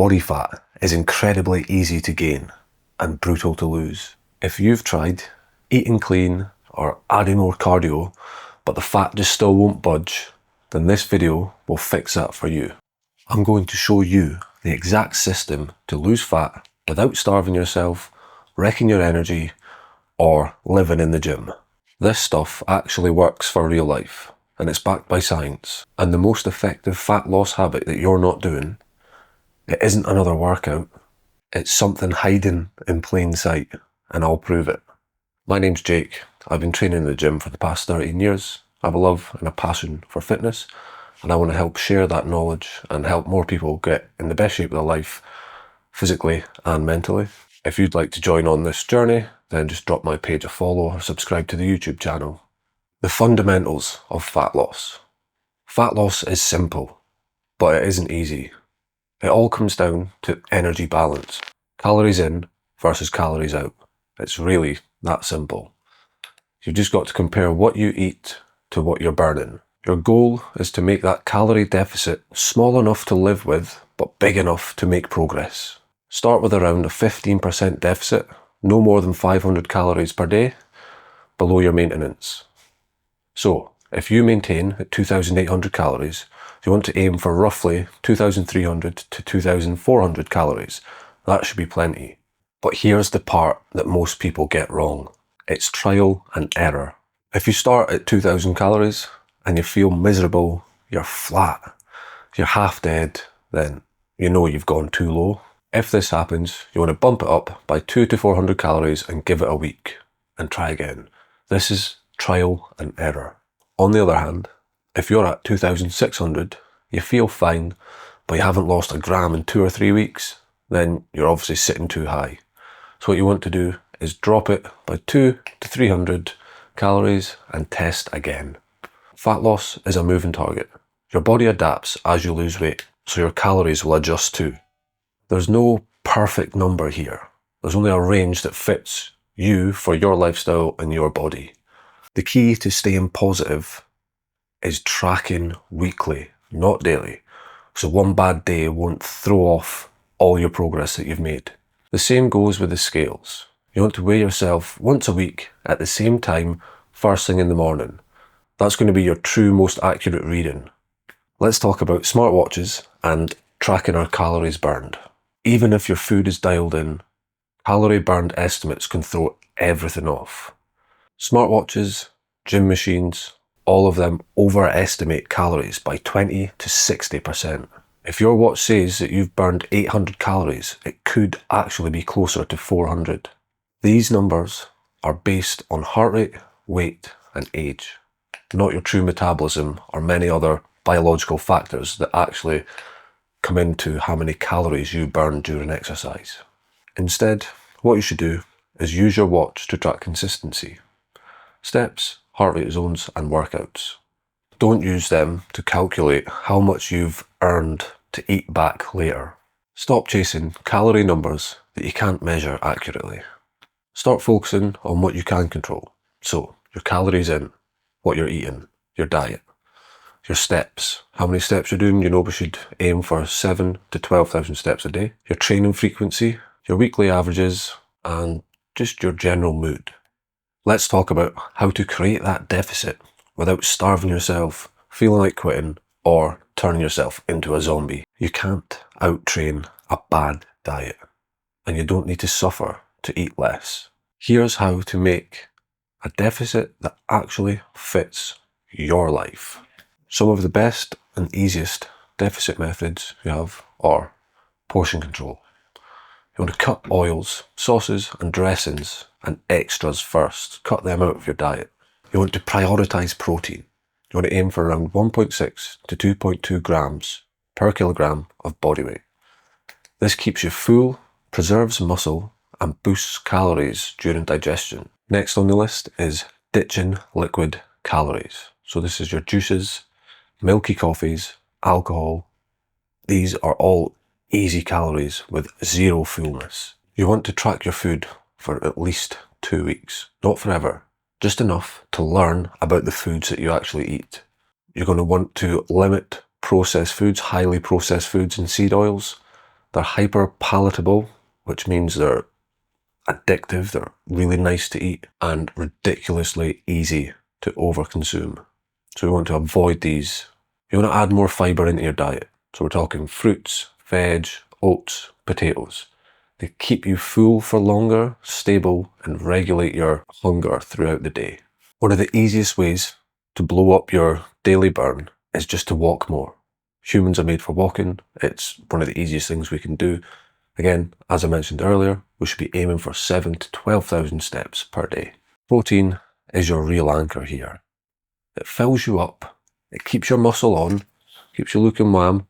Body fat is incredibly easy to gain and brutal to lose. If you've tried eating clean or adding more cardio, but the fat just still won't budge, then this video will fix that for you. I'm going to show you the exact system to lose fat without starving yourself, wrecking your energy, or living in the gym. This stuff actually works for real life, and it's backed by science. And the most effective fat loss habit that you're not doing, it isn't another workout, it's something hiding in plain sight, and I'll prove it. My name's Jake. I've been training in the gym for the past 13 years. I have a love and a passion for fitness, and I want to help share that knowledge and help more people get in the best shape of their life, physically and mentally. If you'd like to join on this journey, then just drop my page a follow or subscribe to the YouTube channel. The fundamentals of fat loss. Fat loss is simple, but it isn't easy. It all comes down to energy balance. Calories in versus calories out. It's really that simple. You've just got to compare what you eat to what you're burning. Your goal is to make that calorie deficit small enough to live with, but big enough to make progress. Start with around a 15% deficit, no more than 500 calories per day, below your maintenance. So, if you maintain at 2,800 calories, you want to aim for roughly 2,300 to 2,400 calories. That should be plenty. But here's the part that most people get wrong. It's trial and error. If you start at 2,000 calories and you feel miserable, you're flat, you're half dead, then you know you've gone too low. If this happens, you want to bump it up by 200 to 400 calories and give it a week and try again. This is trial and error. On the other hand, if you're at 2,600, you feel fine, but you haven't lost a gram in 2 or 3 weeks, then you're obviously sitting too high. So what you want to do is drop it by 200 to 300 calories and test again. Fat loss is a moving target. Your body adapts as you lose weight, so your calories will adjust too. There's no perfect number here. There's only a range that fits you for your lifestyle and your body. The key to staying positive is tracking weekly, not daily. So one bad day won't throw off all your progress that you've made. The same goes with the scales. You want to weigh yourself once a week at the same time, first thing in the morning. That's going to be your true, most accurate reading. Let's talk about smartwatches and tracking our calories burned. Even if your food is dialed in, calorie burned estimates can throw everything off. Smartwatches, gym machines, all of them overestimate calories by 20 to 60%. If your watch says that you've burned 800 calories, it could actually be closer to 400. These numbers are based on heart rate, weight, and age, not your true metabolism or many other biological factors that actually come into how many calories you burn during exercise. Instead, what you should do is use your watch to track consistency. Steps, heart rate zones, and workouts. Don't use them to calculate how much you've earned to eat back later. Stop chasing calorie numbers that you can't measure accurately. Start focusing on what you can control. So, your calories in, what you're eating, your diet, your steps, how many steps you're doing. You know we should aim for 7,000 to 12,000 steps a day. Your training frequency, your weekly averages, and just your general mood. Let's talk about how to create that deficit without starving yourself, feeling like quitting, or turning yourself into a zombie. You can't out-train a bad diet, and you don't need to suffer to eat less. Here's how to make a deficit that actually fits your life. Some of the best and easiest deficit methods you have are portion control. You want to cut oils, sauces and dressings and extras first. Cut them out of your diet. You want to prioritize protein. You want to aim for around 1.6 to 2.2 grams per kilogram of body weight. This keeps you full, preserves muscle, and boosts calories during digestion. Next on the list is ditching liquid calories. So this is your juices, milky coffees, alcohol. These are all easy calories with zero fullness. You want to track your food for at least 2 weeks, not forever, just enough to learn about the foods that you actually eat. You're going to want to limit processed foods, highly processed foods and seed oils, They're hyper palatable, which means they're addictive, they're really nice to eat, and ridiculously easy to overconsume. So we want to avoid these. You want to add more fibre into your diet. So we're talking fruits, veg, oats, potatoes. They keep you full for longer, stable, and regulate your hunger throughout the day. One of the easiest ways to blow up your daily burn is just to walk more. Humans are made for walking. It's one of the easiest things we can do. Again, as I mentioned earlier, we should be aiming for 7,000 to 12,000 steps per day. Protein is your real anchor here. It fills you up, it keeps your muscle on, keeps you looking wham,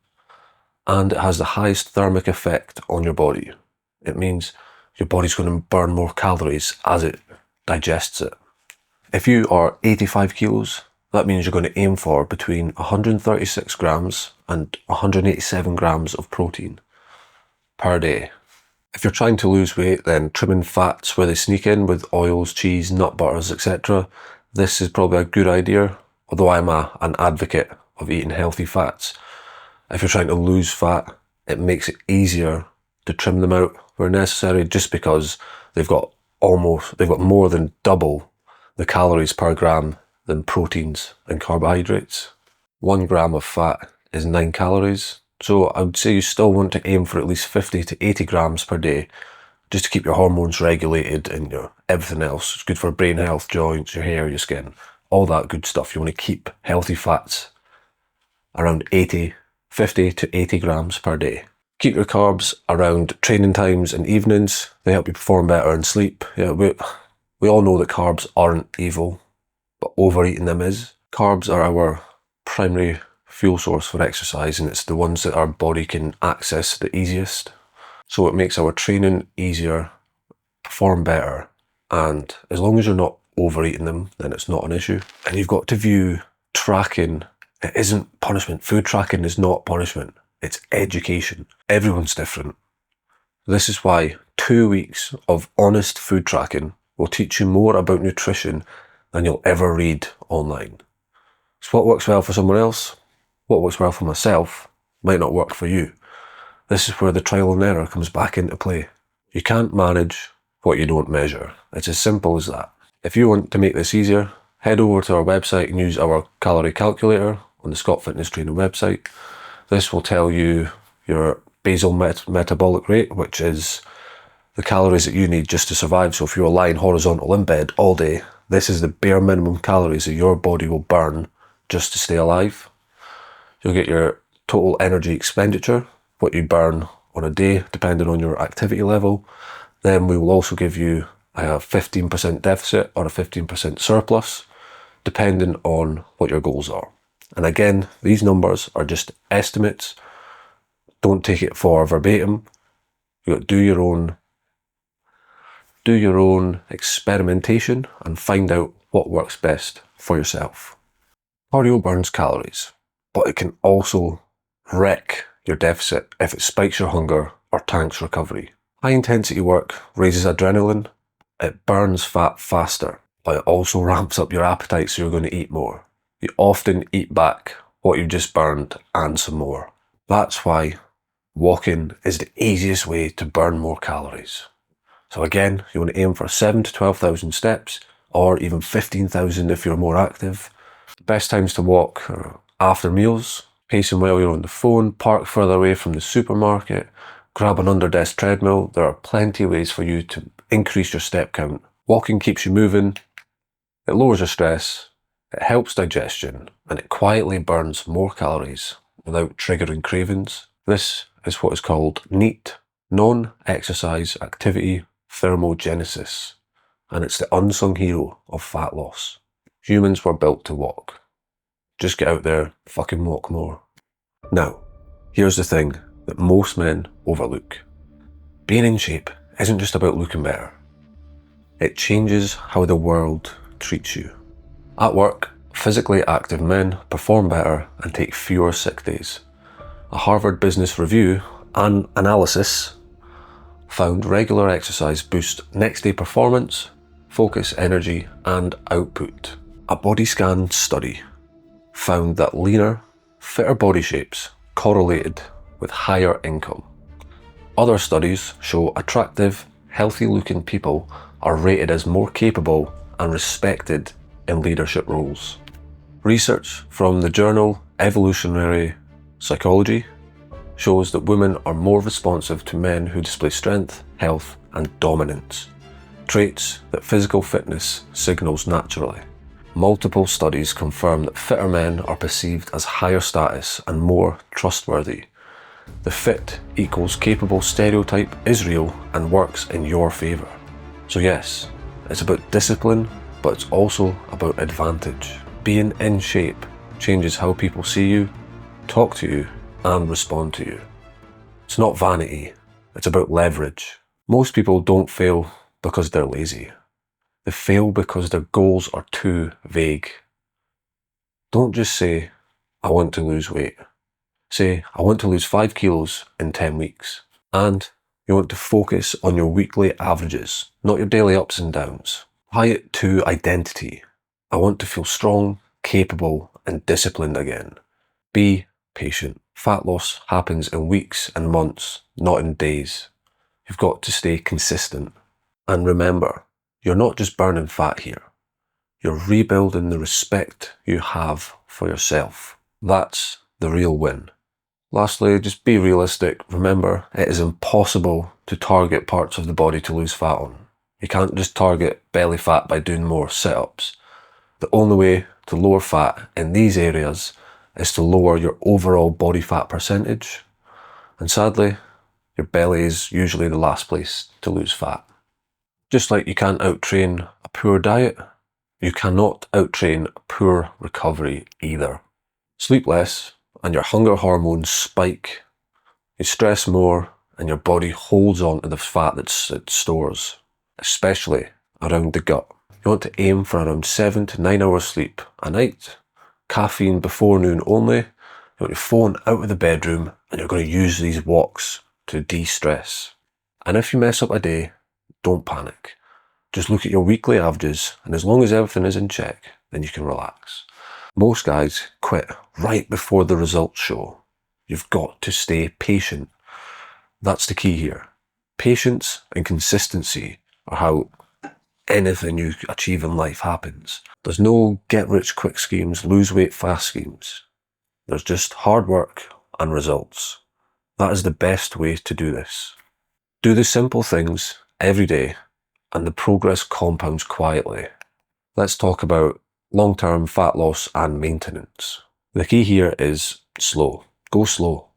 and it has the highest thermic effect on your body. It means your body's going to burn more calories as it digests it. If you are 85 kilos, that means you're going to aim for between 136 grams and 187 grams of protein per day. If you're trying to lose weight, then trimming fats where they sneak in with oils, cheese, nut butters, etc. This is probably a good idea, although I'm an advocate of eating healthy fats. If you're trying to lose fat, it makes it easier to trim them out where necessary, just because they've got more than double the calories per gram than proteins and carbohydrates. 1 gram of fat is 9 calories. So I would say you still want to aim for at least 50 to 80 grams per day, just to keep your hormones regulated and your everything else. It's good for brain health, joints, your hair, your skin, all that good stuff. You want to keep healthy fats around 50 to 80 grams per day. Keep your carbs around training times and evenings. They help you perform better and sleep. Yeah, we all know that carbs aren't evil, but overeating them is. Carbs are our primary fuel source for exercise, and it's the ones that our body can access the easiest. So it makes our training easier, perform better, and as long as you're not overeating them, then it's not an issue. And you've got to view tracking, it isn't punishment. Food tracking is not punishment, it's education. Everyone's different. This is why 2 weeks of honest food tracking will teach you more about nutrition than you'll ever read online. So what works well for someone else, what works well for myself, might not work for you. This is where the trial and error comes back into play. You can't manage what you don't measure. It's as simple as that. If you want to make this easier, head over to our website and use our calorie calculator on the Scott Fitness Training website. This will tell you your basal metabolic rate, which is the calories that you need just to survive. So if you're lying horizontal in bed all day, this is the bare minimum calories that your body will burn just to stay alive. You'll get your total energy expenditure, what you burn on a day, depending on your activity level. Then we will also give you a 15% deficit or a 15% surplus, depending on what your goals are. And again, these numbers are just estimates. Don't take it for verbatim. You got to do your own experimentation and find out what works best for yourself. Cardio burns calories, but it can also wreck your deficit if it spikes your hunger or tanks recovery. High intensity work raises adrenaline, it burns fat faster, but it also ramps up your appetite, so you're going to eat more. You often eat back what you just burned and some more. That's why walking is the easiest way to burn more calories. So again, you want to aim for 7,000 to 12,000 steps, or even 15,000 if you're more active. The best times to walk are after meals, pacing while you're on the phone, park further away from the supermarket, grab an under-desk treadmill. There are plenty of ways for you to increase your step count. Walking keeps you moving, it lowers your stress, it helps digestion, and it quietly burns more calories without triggering cravings. This is what is called NEAT, non-exercise activity thermogenesis, and it's the unsung hero of fat loss. Humans were built to walk. Just get out there, fucking walk more. Now, here's the thing that most men overlook. Being in shape isn't just about looking better. It changes how the world treats you. At work, physically active men perform better and take fewer sick days. A Harvard Business Review and analysis found regular exercise boosts next day performance, focus, energy, and output. A body scan study found that leaner, fitter body shapes correlated with higher income. Other studies show attractive, healthy-looking people are rated as more capable and respected in leadership roles. Research from the journal Evolutionary Psychology shows that women are more responsive to men who display strength, health, and dominance, traits that physical fitness signals naturally. Multiple studies confirm that fitter men are perceived as higher status and more trustworthy. The fit equals capable stereotype is real and works in your favour. So yes, it's about discipline, but it's also about advantage. Being in shape changes how people see you, talk to you, and respond to you. It's not vanity, it's about leverage. Most people don't fail because they're lazy. They fail because their goals are too vague. Don't just say, I want to lose weight. Say, I want to lose 5 kilos in 10 weeks. And you want to focus on your weekly averages, not your daily ups and downs. Tie it to identity. I want to feel strong, capable, and disciplined again. Be patient. Fat loss happens in weeks and months, not in days. You've got to stay consistent. And remember, you're not just burning fat here. You're rebuilding the respect you have for yourself. That's the real win. Lastly, just be realistic. Remember, it is impossible to target parts of the body to lose fat on. You can't just target belly fat by doing more sit-ups. The only way to lower fat in these areas is to lower your overall body fat percentage. And sadly, your belly is usually the last place to lose fat. Just like you can't outtrain a poor diet, you cannot outtrain poor recovery either. Sleep less and your hunger hormones spike. You stress more and your body holds on to the fat that it stores, especially around the gut. You want to aim for around 7 to 9 hours sleep a night, caffeine before noon only. You want your phone out of the bedroom and you're going to use these walks to de-stress. And if you mess up a day, don't panic. Just look at your weekly averages, and as long as everything is in check, then you can relax. Most guys quit right before the results show. You've got to stay patient. That's the key here. Patience and consistency are how anything you achieve in life happens. There's no get-rich-quick schemes, lose weight fast schemes. There's just hard work and results. That is the best way to do this. Do the simple things every day, and the progress compounds quietly. Let's talk about long-term fat loss and maintenance. The key here is slow. Go slow.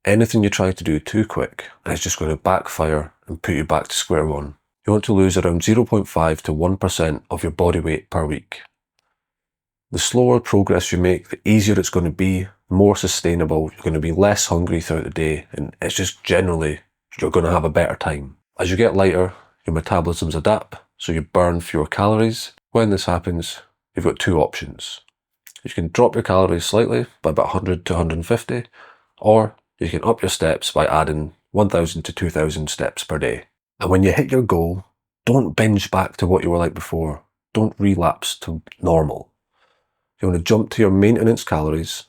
Anything you try to do too quick is just going to backfire and put you back to square one. You want to lose around 0.5 to 1% of your body weight per week. The slower progress you make, the easier it's going to be, more sustainable, you're going to be less hungry throughout the day, and it's just generally, you're going to have a better time. As you get lighter, your metabolisms adapt, so you burn fewer calories. When this happens, you've got two options. You can drop your calories slightly by about 100 to 150, or you can up your steps by adding 1,000 to 2,000 steps per day. And when you hit your goal, don't binge back to what you were like before. Don't relapse to normal. You want to jump to your maintenance calories,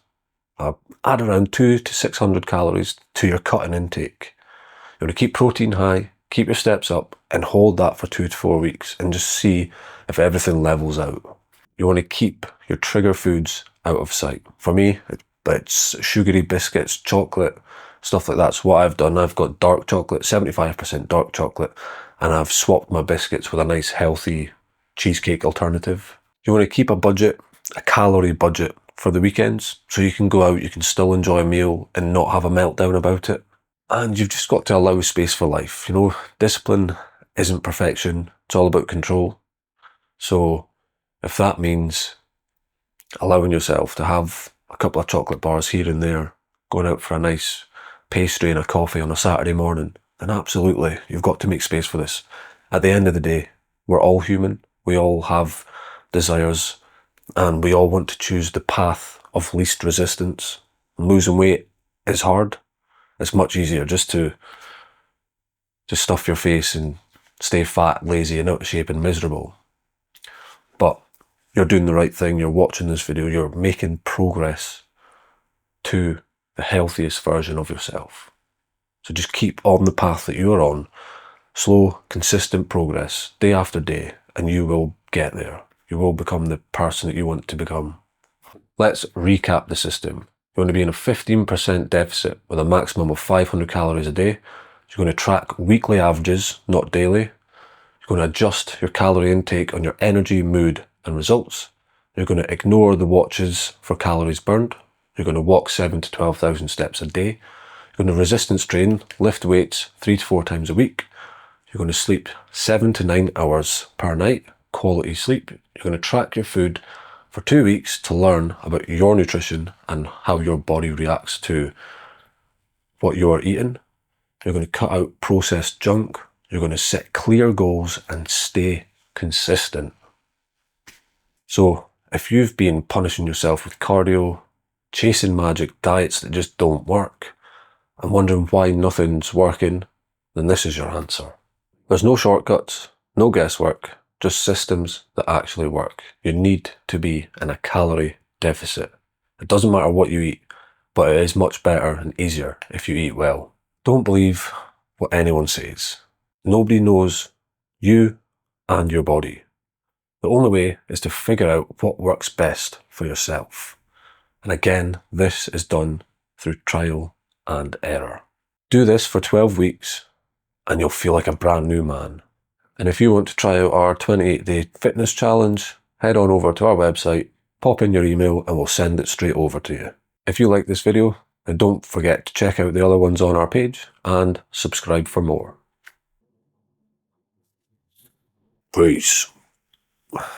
add around 200 to 600 calories to your cut-in intake. You want to keep protein high, keep your steps up, and hold that for 2 to 4 weeks and just see if everything levels out. You want to keep your trigger foods out of sight. For me, it's sugary biscuits, chocolate, stuff like that's what I've done. I've got dark chocolate, 75% dark chocolate, and I've swapped my biscuits with a nice healthy cheesecake alternative. You want to keep a budget, a calorie budget for the weekends, so you can go out, you can still enjoy a meal and not have a meltdown about it. And you've just got to allow space for life. You know, discipline isn't perfection, it's all about control. So if that means allowing yourself to have a couple of chocolate bars here and there, going out for a nice pastry and a coffee on a Saturday morning, then absolutely, you've got to make space for this. At the end of the day, we're all human, we all have desires, and we all want to choose the path of least resistance. Losing weight is hard. It's much easier just to stuff your face and stay fat, lazy, and out of shape and miserable. But you're doing the right thing, you're watching this video, you're making progress to the healthiest version of yourself. So just keep on the path that you are on. Slow, consistent progress, day after day, and you will get there. You will become the person that you want to become. Let's recap the system. You want to be in a 15% deficit with a maximum of 500 calories a day. You're going to track weekly averages, not daily. You're going to adjust your calorie intake on your energy, mood, and results. You're going to ignore the watches for calories burned. You're going to walk 7,000 to 12,000 steps a day. You're going to resistance train, lift weights 3 to 4 times a week. You're going to sleep 7 to 9 hours per night, quality sleep. You're going to track your food for 2 weeks to learn about your nutrition and how your body reacts to what you're eating. You're going to cut out processed junk. You're going to set clear goals and stay consistent. So if you've been punishing yourself with cardio, chasing magic diets that just don't work, and wondering why nothing's working, then this is your answer. There's no shortcuts, no guesswork, just systems that actually work. You need to be in a calorie deficit. It doesn't matter what you eat, but it is much better and easier if you eat well. Don't believe what anyone says. Nobody knows you and your body. The only way is to figure out what works best for yourself. And again, this is done through trial and error. Do this for 12 weeks and you'll feel like a brand new man. And if you want to try out our 28-day fitness challenge, head on over to our website, pop in your email and we'll send it straight over to you. If you like this video, then don't forget to check out the other ones on our page and subscribe for more. Peace.